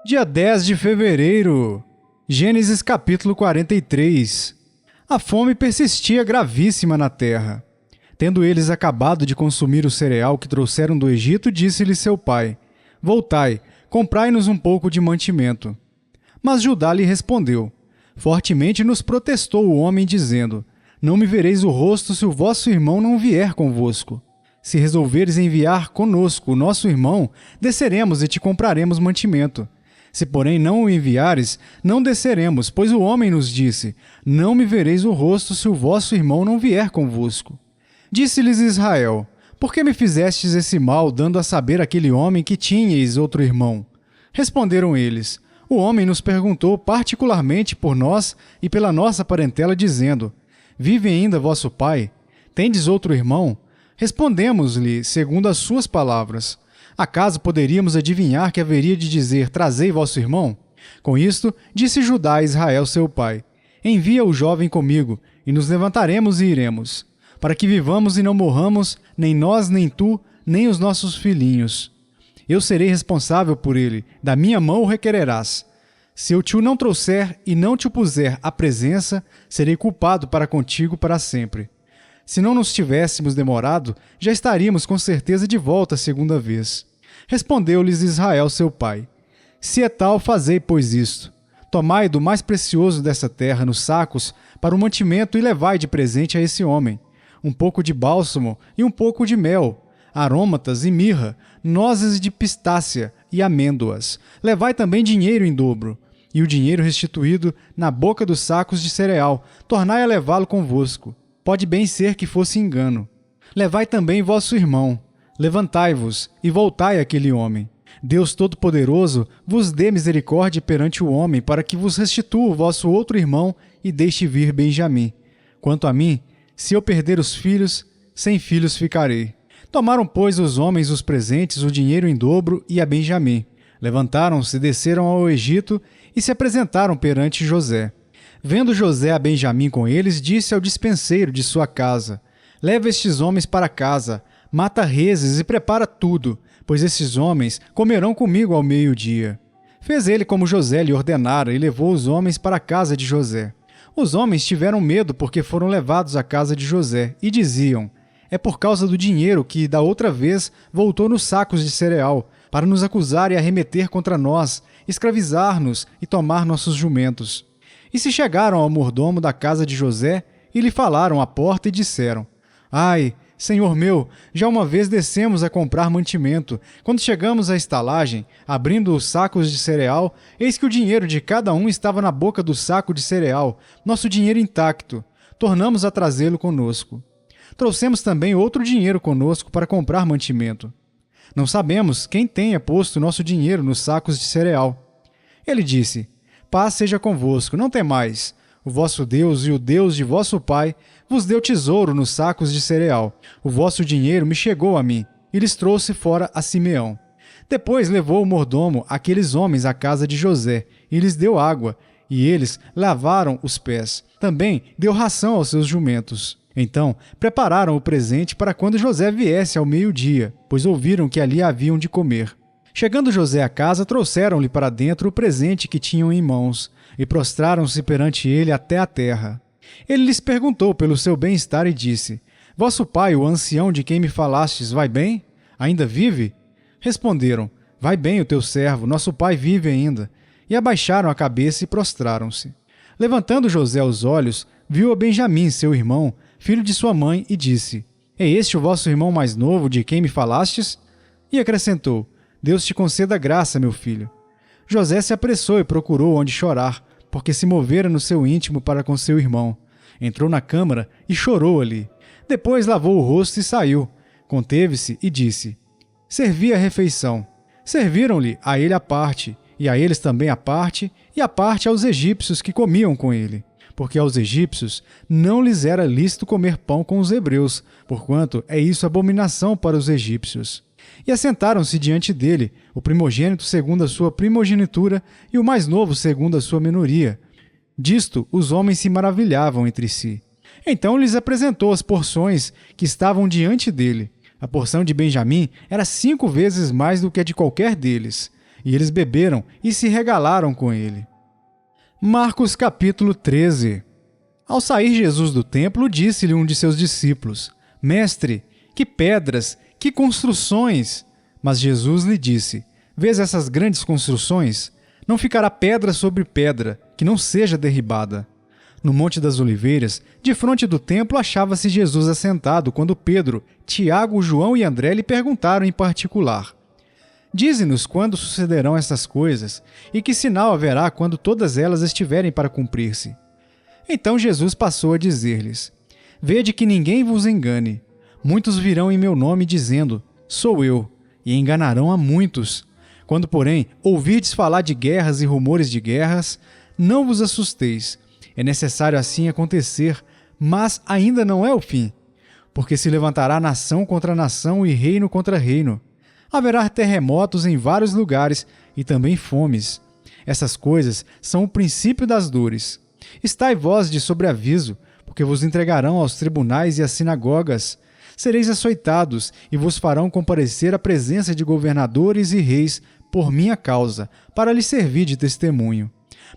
Dia 10 de fevereiro. Gênesis capítulo 43. A fome persistia gravíssima na terra. Tendo eles acabado de consumir o cereal que trouxeram do Egito, disse-lhe seu pai: Voltai, comprai-nos um pouco de mantimento. Mas Judá lhe respondeu: Fortemente nos protestou o homem, dizendo: Não me vereis o rosto se o vosso irmão não vier convosco. Se resolveres enviar conosco o nosso irmão, desceremos e te compraremos mantimento. Se, porém, não o enviares, não desceremos, pois o homem nos disse: Não me vereis o rosto se o vosso irmão não vier convosco. Disse-lhes Israel: Por que me fizestes esse mal, dando a saber àquele homem que tinhais outro irmão? Responderam eles: O homem nos perguntou particularmente por nós e pela nossa parentela, dizendo: Vive ainda vosso pai? Tendes outro irmão? Respondemos-lhe segundo as suas palavras. Acaso poderíamos adivinhar que haveria de dizer: Trazei vosso irmão? Com isto, disse Judá a Israel seu pai: Envia o jovem comigo, e nos levantaremos e iremos, para que vivamos e não morramos, nem nós, nem tu, nem os nossos filhinhos. Eu serei responsável por ele, da minha mão o requererás. Se eu te o não trouxer e não te o puser à presença, serei culpado para contigo para sempre. Se não nos tivéssemos demorado, já estaríamos com certeza de volta a segunda vez. Respondeu-lhes Israel seu pai: Se é tal, fazei, pois, isto. Tomai do mais precioso dessa terra nos sacos para o mantimento e levai de presente a esse homem um pouco de bálsamo e um pouco de mel, aromatas e mirra, nozes de pistácia e amêndoas. Levai também dinheiro em dobro, e o dinheiro restituído na boca dos sacos de cereal, tornai a levá-lo convosco. Pode bem ser que fosse engano. Levai também vosso irmão. Levantai-vos e voltai àquele homem. Deus Todo-Poderoso vos dê misericórdia perante o homem, para que vos restitua o vosso outro irmão e deixe vir Benjamim. Quanto a mim, se eu perder os filhos, sem filhos ficarei. Tomaram, pois, os homens os presentes, o dinheiro em dobro e a Benjamim. Levantaram-se, desceram ao Egito e se apresentaram perante José. Vendo José a Benjamim com eles, disse ao dispenseiro de sua casa: Leva estes homens para casa, mata reses e prepara tudo, pois esses homens comerão comigo ao meio-dia. Fez ele como José lhe ordenara e levou os homens para a casa de José. Os homens tiveram medo porque foram levados à casa de José e diziam: É por causa do dinheiro que da outra vez voltou nos sacos de cereal, para nos acusar e arremeter contra nós, escravizar-nos e tomar nossos jumentos. E se chegaram ao mordomo da casa de José e lhe falaram à porta e disseram: Ai, senhor meu, já uma vez descemos a comprar mantimento. Quando chegamos à estalagem, abrindo os sacos de cereal, eis que o dinheiro de cada um estava na boca do saco de cereal, nosso dinheiro intacto. Tornamos a trazê-lo conosco. Trouxemos também outro dinheiro conosco para comprar mantimento. Não sabemos quem tenha posto nosso dinheiro nos sacos de cereal. Ele disse: Paz seja convosco, não temais. O vosso Deus e o Deus de vosso pai vos deu tesouro nos sacos de cereal. O vosso dinheiro me chegou a mim, e lhes trouxe fora a Simeão. Depois levou o mordomo aqueles homens à casa de José, e lhes deu água, e eles lavaram os pés. Também deu ração aos seus jumentos. Então prepararam o presente para quando José viesse ao meio-dia, pois ouviram que ali haviam de comer. Chegando José à casa, trouxeram-lhe para dentro o presente que tinham em mãos, e prostraram-se perante ele até a terra. Ele lhes perguntou pelo seu bem-estar e disse: Vosso pai, o ancião de quem me falastes, vai bem? Ainda vive? Responderam: Vai bem o teu servo, nosso pai vive ainda. E abaixaram a cabeça e prostraram-se. Levantando José os olhos, viu a Benjamim, seu irmão, filho de sua mãe, e disse: É este o vosso irmão mais novo de quem me falastes? E acrescentou: Deus te conceda graça, meu filho. José se apressou e procurou onde chorar, porque se movera no seu íntimo para com seu irmão. Entrou na câmara e chorou ali. Depois lavou o rosto e saiu. Conteve-se e disse: Servi a refeição. Serviram-lhe a ele a parte, e a eles também a parte, e a parte aos egípcios que comiam com ele. Porque aos egípcios não lhes era lícito comer pão com os hebreus, porquanto é isso abominação para os egípcios. E assentaram-se diante dele, o primogênito segundo a sua primogenitura e o mais novo segundo a sua menoria. Disto os homens se maravilhavam entre si. Então lhes apresentou as porções que estavam diante dele. A porção de Benjamim era 5 vezes mais do que a de qualquer deles. e eles beberam e se regalaram com ele. Marcos capítulo 13. Ao sair Jesus do templo, disse-lhe um de seus discípulos: Mestre, que pedras, que construções! Mas Jesus lhe disse: Vês essas grandes construções? Não ficará pedra sobre pedra, que não seja derribada. No Monte das Oliveiras, defronte do templo, achava-se Jesus assentado, quando Pedro, Tiago, João e André lhe perguntaram em particular: Dize-nos quando sucederão essas coisas, e que sinal haverá quando todas elas estiverem para cumprir-se. Então Jesus passou a dizer-lhes: Vede que ninguém vos engane. Muitos virão em meu nome dizendo: Sou eu, e enganarão a muitos. Quando, porém, ouvirdes falar de guerras e rumores de guerras, não vos assusteis. É necessário assim acontecer, mas ainda não é o fim. Porque se levantará nação contra nação e reino contra reino. Haverá terremotos em vários lugares e também fomes. Essas coisas são o princípio das dores. Estai vós de sobreaviso, porque vos entregarão aos tribunais e às sinagogas. Sereis açoitados e vos farão comparecer à presença de governadores e reis por minha causa, para lhes servir de testemunho.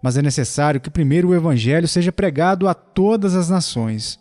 Mas é necessário que primeiro o evangelho seja pregado a todas as nações.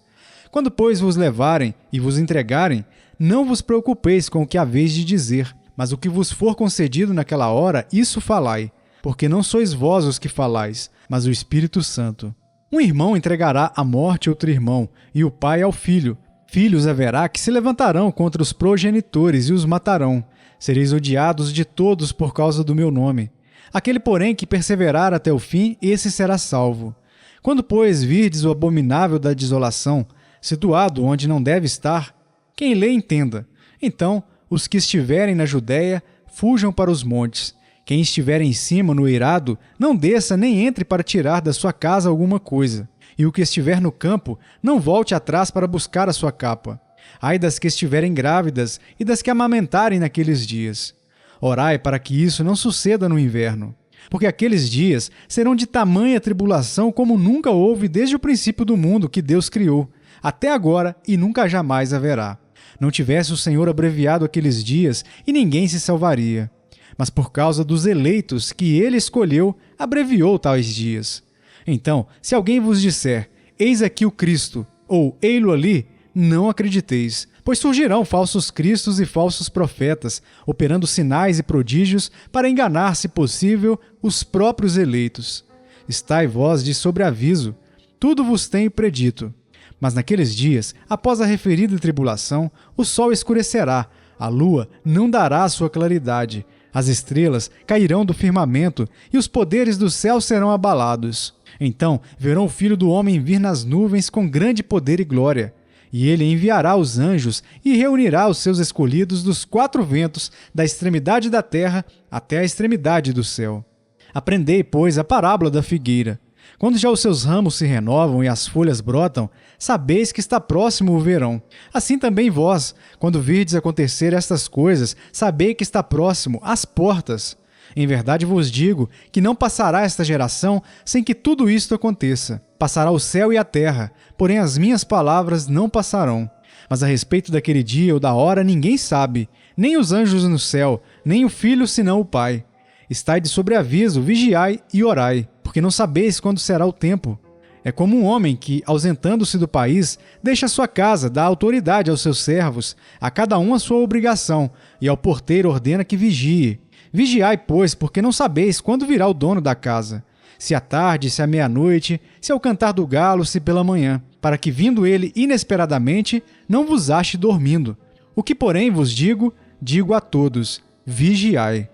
Quando, pois, vos levarem e vos entregarem, não vos preocupeis com o que haveis de dizer, mas o que vos for concedido naquela hora, isso falai, porque não sois vós os que falais, mas o Espírito Santo. Um irmão entregará à morte outro irmão, e o pai ao filho. Filhos haverá que se levantarão contra os progenitores e os matarão. Sereis odiados de todos por causa do meu nome. Aquele, porém, que perseverar até o fim, esse será salvo. Quando, pois, virdes o abominável da desolação, situado onde não deve estar, quem lê entenda. Então, os que estiverem na Judéia, fujam para os montes. Quem estiver em cima, no eirado, não desça nem entre para tirar da sua casa alguma coisa. E o que estiver no campo, não volte atrás para buscar a sua capa. Ai das que estiverem grávidas e das que amamentarem naqueles dias. Orai para que isso não suceda no inverno. Porque aqueles dias serão de tamanha tribulação como nunca houve desde o princípio do mundo que Deus criou, até agora e nunca jamais haverá. Não tivesse o Senhor abreviado aqueles dias e ninguém se salvaria. Mas por causa dos eleitos que ele escolheu, abreviou tais dias. Então, se alguém vos disser, eis aqui o Cristo, ou ei-lo ali, não acrediteis, pois surgirão falsos cristos e falsos profetas, operando sinais e prodígios para enganar, se possível, os próprios eleitos. Estai vós de sobreaviso, tudo vos tenho predito. Mas naqueles dias, após a referida tribulação, o sol escurecerá, a lua não dará a sua claridade, as estrelas cairão do firmamento e os poderes do céu serão abalados. Então verão o Filho do Homem vir nas nuvens com grande poder e glória. E ele enviará os anjos e reunirá os seus escolhidos dos quatro ventos, da extremidade da terra até a extremidade do céu. Aprendei, pois, a parábola da figueira. Quando já os seus ramos se renovam e as folhas brotam, sabeis que está próximo o verão. Assim também vós, quando virdes acontecer estas coisas, sabei que está próximo às portas. Em verdade vos digo que não passará esta geração sem que tudo isto aconteça. Passará o céu e a terra, porém as minhas palavras não passarão. Mas a respeito daquele dia ou da hora ninguém sabe, nem os anjos no céu, nem o Filho senão o Pai. Estai de sobreaviso, vigiai e orai, porque não sabeis quando será o tempo. É como um homem que, ausentando-se do país, deixa sua casa, dá autoridade aos seus servos, a cada um a sua obrigação, e ao porteiro ordena que vigie. Vigiai, pois, porque não sabeis quando virá o dono da casa, se à tarde, se à meia-noite, se ao cantar do galo, se pela manhã, para que, vindo ele inesperadamente, não vos ache dormindo. O que, porém, vos digo, digo a todos: vigiai.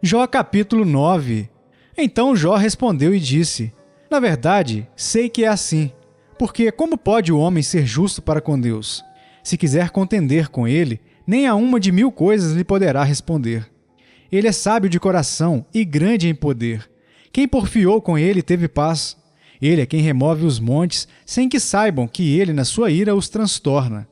Jó capítulo 9. Então Jó respondeu e disse: Na verdade, sei que é assim, porque como pode o homem ser justo para com Deus? Se quiser contender com ele, nem a uma de 1000 coisas lhe poderá responder. Ele é sábio de coração e grande em poder. Quem porfiou com ele teve paz. Ele é quem remove os montes, sem que saibam que ele, na sua ira, os transtorna.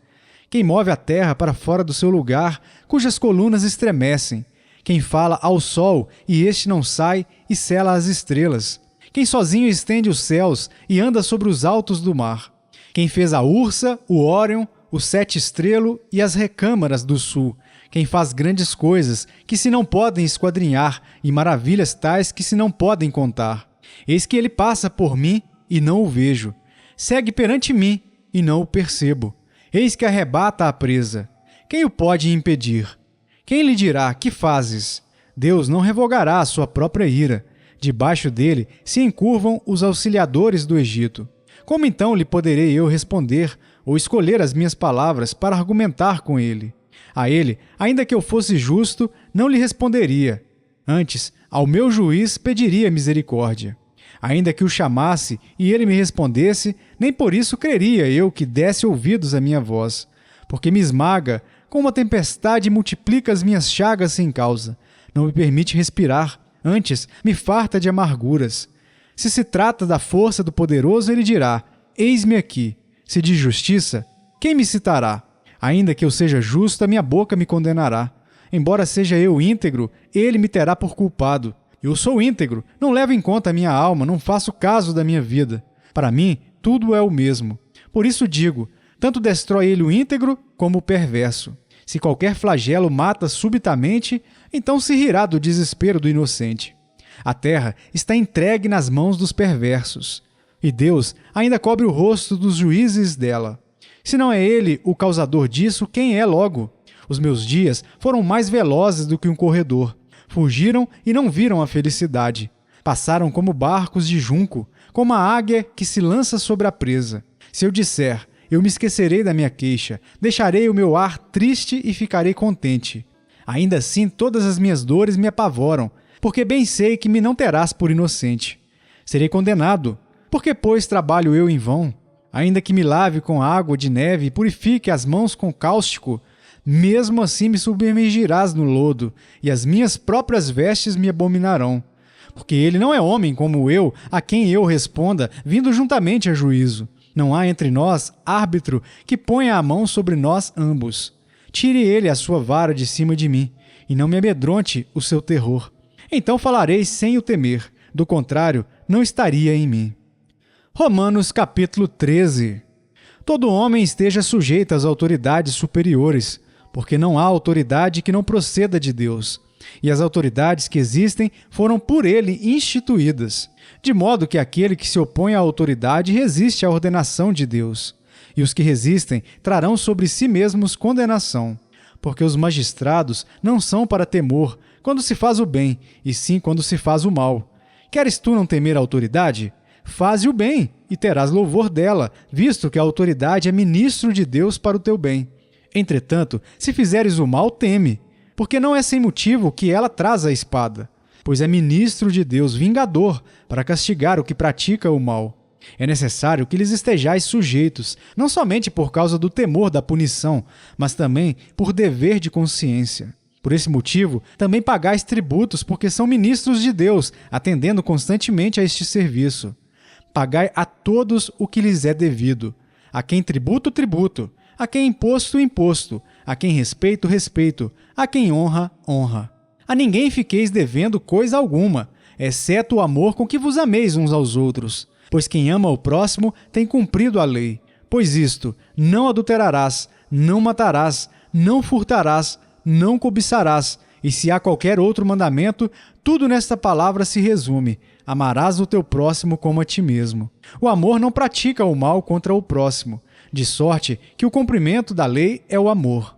Quem move a terra para fora do seu lugar, cujas colunas estremecem. Quem fala ao sol, e este não sai, e cela as estrelas. Quem sozinho estende os céus e anda sobre os altos do mar. Quem fez a Ursa, o Órion, o Sete Estrelo e as recâmaras do sul. quem faz grandes coisas que se não podem esquadrinhar e maravilhas tais que se não podem contar. Eis que ele passa por mim e não o vejo. Segue perante mim e não o percebo. Eis que arrebata a presa. Quem o pode impedir? Quem lhe dirá, que fazes? Deus não revogará a sua própria ira. Debaixo dele se encurvam os auxiliadores do Egito. Como então lhe poderei eu responder ou escolher as minhas palavras para argumentar com ele? A ele, ainda que eu fosse justo, não lhe responderia. Antes, ao meu juiz pediria misericórdia. Ainda que o chamasse e ele me respondesse, nem por isso creria eu que desse ouvidos à minha voz. Porque me esmaga, com uma tempestade e multiplica as minhas chagas sem causa. Não me permite respirar, antes me farta de amarguras. Se se trata da força do poderoso, ele dirá, eis-me aqui. Se de justiça, quem me citará? Ainda que eu seja justo, a minha boca me condenará. Embora seja eu íntegro, ele me terá por culpado. Eu sou íntegro, não levo em conta a minha alma, não faço caso da minha vida. Para mim, tudo é o mesmo. Por isso digo, tanto destrói ele o íntegro como o perverso. Se qualquer flagelo mata subitamente, então se rirá do desespero do inocente. A terra está entregue nas mãos dos perversos, e Deus ainda cobre o rosto dos juízes dela. Se não é ele o causador disso, quem é logo? Os meus dias foram mais velozes do que um corredor. Fugiram e não viram a felicidade. Passaram como barcos de junco, como a águia que se lança sobre a presa. Se eu disser, eu me esquecerei da minha queixa, deixarei o meu ar triste e ficarei contente. Ainda assim, todas as minhas dores me apavoram, porque bem sei que me não terás por inocente. Serei condenado, porque, pois, trabalho eu em vão? Ainda que me lave com água de neve e purifique as mãos com cáustico, mesmo assim me submergirás no lodo, e as minhas próprias vestes me abominarão. Porque ele não é homem como eu, a quem eu responda, vindo juntamente a juízo. Não há entre nós árbitro que ponha a mão sobre nós ambos. Tire ele a sua vara de cima de mim, e não me amedronte o seu terror. Então falarei sem o temer, do contrário, não estaria em mim. Romanos capítulo 13. Todo homem esteja sujeito às autoridades superiores, porque não há autoridade que não proceda de Deus, e as autoridades que existem foram por ele instituídas, de modo que aquele que se opõe à autoridade resiste à ordenação de Deus, e os que resistem trarão sobre si mesmos condenação, porque os magistrados não são para temor quando se faz o bem, e sim quando se faz o mal. Queres tu não temer a autoridade? Faze o bem, e terás louvor dela, visto que a autoridade é ministro de Deus para o teu bem. Entretanto, se fizeres o mal, teme, porque não é sem motivo que ela traz a espada, pois é ministro de Deus vingador para castigar o que pratica o mal. É necessário que lhes estejais sujeitos, não somente por causa do temor da punição, mas também por dever de consciência. Por esse motivo, também pagais tributos, porque são ministros de Deus, atendendo constantemente a este serviço. Pagai a todos o que lhes é devido. A quem tributo, tributo. A quem imposto, imposto. A quem respeito, respeito. A quem honra, honra. A ninguém fiqueis devendo coisa alguma, exceto o amor com que vos ameis uns aos outros. Pois quem ama o próximo tem cumprido a lei. Pois isto, não adulterarás, não matarás, não furtarás, não cobiçarás. E se há qualquer outro mandamento, tudo nesta palavra se resume: amarás o teu próximo como a ti mesmo. O amor não pratica o mal contra o próximo, de sorte que o cumprimento da lei é o amor.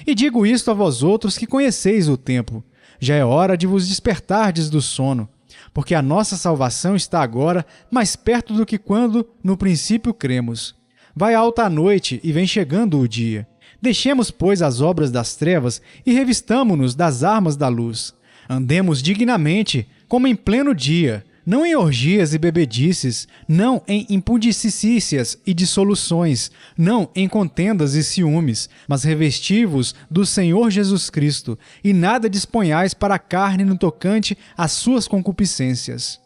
E digo isto a vós outros que conheceis o tempo. Já é hora de vos despertardes do sono, porque a nossa salvação está agora mais perto do que quando no princípio cremos. Vai alta a noite e vem chegando o dia. Deixemos, pois, as obras das trevas e revistamo-nos das armas da luz. Andemos dignamente, como em pleno dia, não em orgias e bebedices, não em impudicícias e dissoluções, não em contendas e ciúmes, mas revesti-vos do Senhor Jesus Cristo, e nada disponhais para a carne no tocante às suas concupiscências.